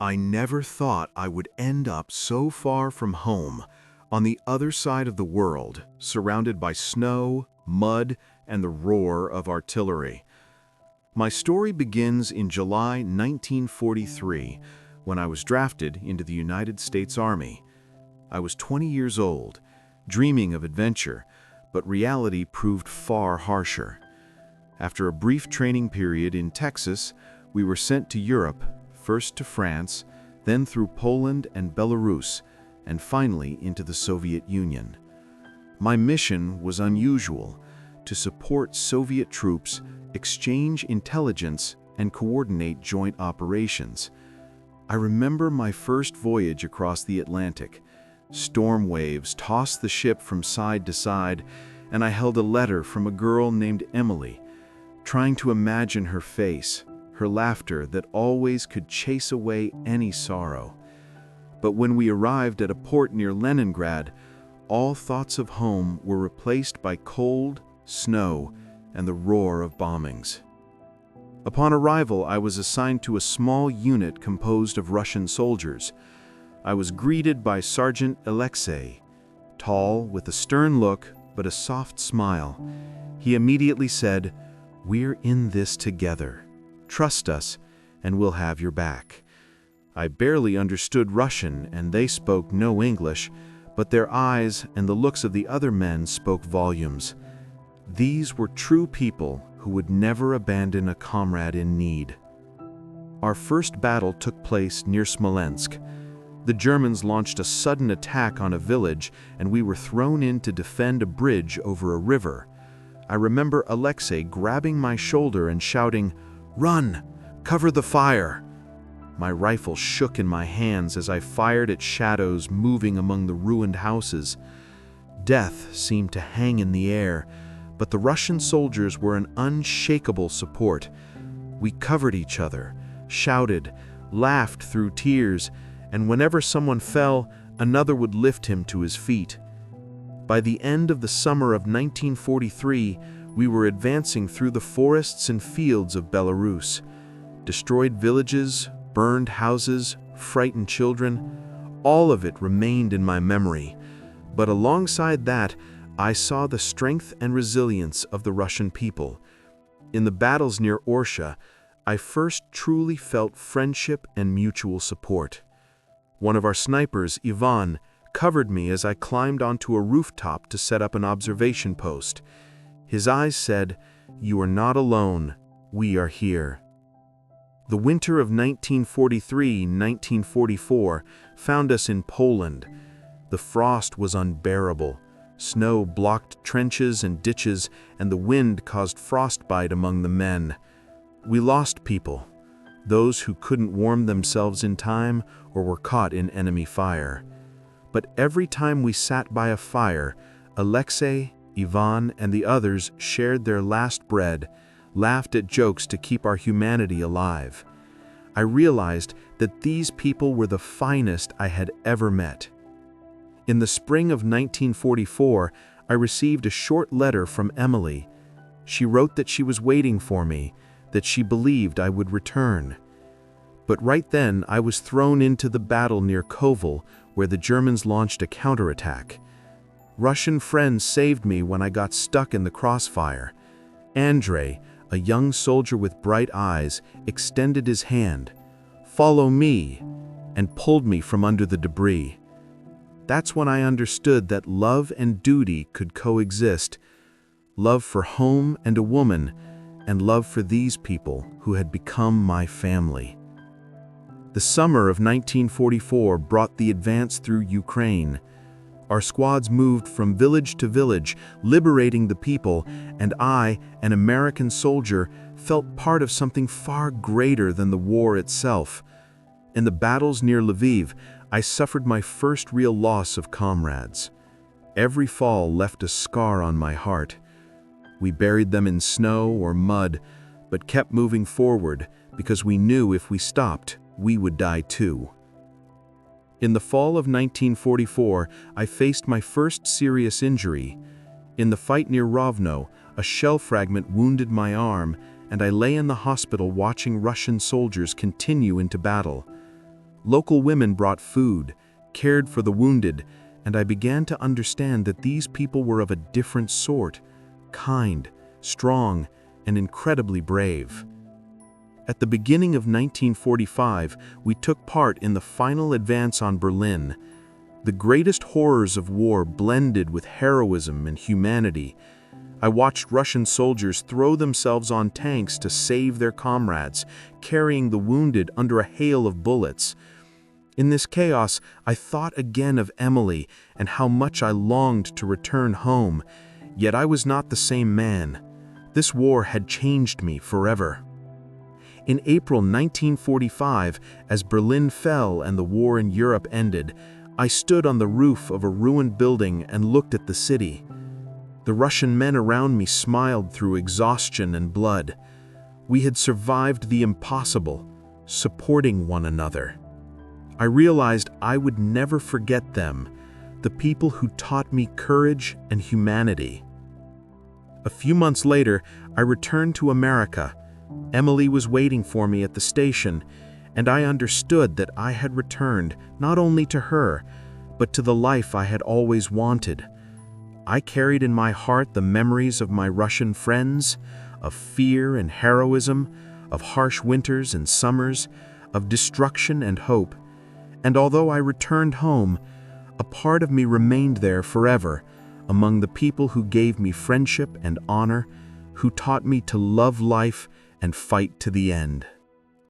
I never thought I would end up so far from home, on the other side of the world, surrounded by snow, mud, and the roar of artillery. My story begins in July 1943, when I was drafted into the United States Army. I was 20 years old, dreaming of adventure, but reality proved far harsher. After a brief training period in Texas, we were sent to Europe, first to France, then through Poland and Belarus, and finally into the Soviet Union. My mission was unusual: to support Soviet troops, exchange intelligence, and coordinate joint operations. I remember my first voyage across the Atlantic. Storm waves tossed the ship from side to side, and I held a letter from a girl named Emily, trying to imagine her face, her laughter that always could chase away any sorrow. But when we arrived at a port near Leningrad, all thoughts of home were replaced by cold, snow, and the roar of bombings. Upon arrival, I was assigned to a small unit composed of Russian soldiers. I was greeted by Sergeant Alexei, tall, with a stern look but a soft smile. He immediately said, "We're in this together. Trust us, and we'll have your back." I barely understood Russian, and they spoke no English, but their eyes and the looks of the other men spoke volumes. These were true people who would never abandon a comrade in need. Our first battle took place near Smolensk. The Germans launched a sudden attack on a village, and we were thrown in to defend a bridge over a river. I remember Alexei grabbing my shoulder and shouting, "Run! Cover the fire!" My rifle shook in my hands as I fired at shadows moving among the ruined houses. Death seemed to hang in the air, but the Russian soldiers were an unshakable support. We covered each other, shouted, laughed through tears, and whenever someone fell, another would lift him to his feet. By the end of the summer of 1943, we were advancing through the forests and fields of Belarus. Destroyed villages, burned houses, frightened children, all of it remained in my memory. But alongside that, I saw the strength and resilience of the Russian people. In the battles near Orsha, I first truly felt friendship and mutual support. One of our snipers, Ivan, covered me as I climbed onto a rooftop to set up an observation post. His eyes said, "You are not alone. We are here." The winter of 1943-1944 found us in Poland. The frost was unbearable. Snow blocked trenches and ditches, and the wind caused frostbite among the men. We lost people, those who couldn't warm themselves in time or were caught in enemy fire. But every time we sat by a fire, Alexei, Ivan, and the others shared their last bread, laughed at jokes to keep our humanity alive. I realized that these people were the finest I had ever met. In the spring of 1944, I received a short letter from Emily. She wrote that she was waiting for me, that she believed I would return. But right then, I was thrown into the battle near Kovel, where the Germans launched a counterattack. Russian friends saved me when I got stuck in the crossfire. Andrei, a young soldier with bright eyes, extended his hand, "Follow me," and pulled me from under the debris. That's when I understood that love and duty could coexist. Love for home and a woman, and love for these people who had become my family. The summer of 1944 brought the advance through Ukraine. Our squads moved from village to village, liberating the people, and I, an American soldier, felt part of something far greater than the war itself. In the battles near Lviv, I suffered my first real loss of comrades. Every fall left a scar on my heart. We buried them in snow or mud, but kept moving forward because we knew if we stopped, we would die too. In the fall of 1944, I faced my first serious injury. In the fight near Rovno, a shell fragment wounded my arm, and I lay in the hospital watching Russian soldiers continue into battle. Local women brought food, cared for the wounded, and I began to understand that these people were of a different sort, kind, strong, and incredibly brave. At the beginning of 1945, we took part in the final advance on Berlin. The greatest horrors of war blended with heroism and humanity. I watched Russian soldiers throw themselves on tanks to save their comrades, carrying the wounded under a hail of bullets. In this chaos, I thought again of Emily and how much I longed to return home, yet I was not the same man. This war had changed me forever. In April 1945, as Berlin fell and the war in Europe ended, I stood on the roof of a ruined building and looked at the city. The Russian men around me smiled through exhaustion and blood. We had survived the impossible, supporting one another. I realized I would never forget them, the people who taught me courage and humanity. A few months later, I returned to America. Emily was waiting for me at the station, and I understood that I had returned not only to her, but to the life I had always wanted. I carried in my heart the memories of my Russian friends, of fear and heroism, of harsh winters and summers, of destruction and hope. And although I returned home, a part of me remained there forever, among the people who gave me friendship and honor, who taught me to love life and fight to the end.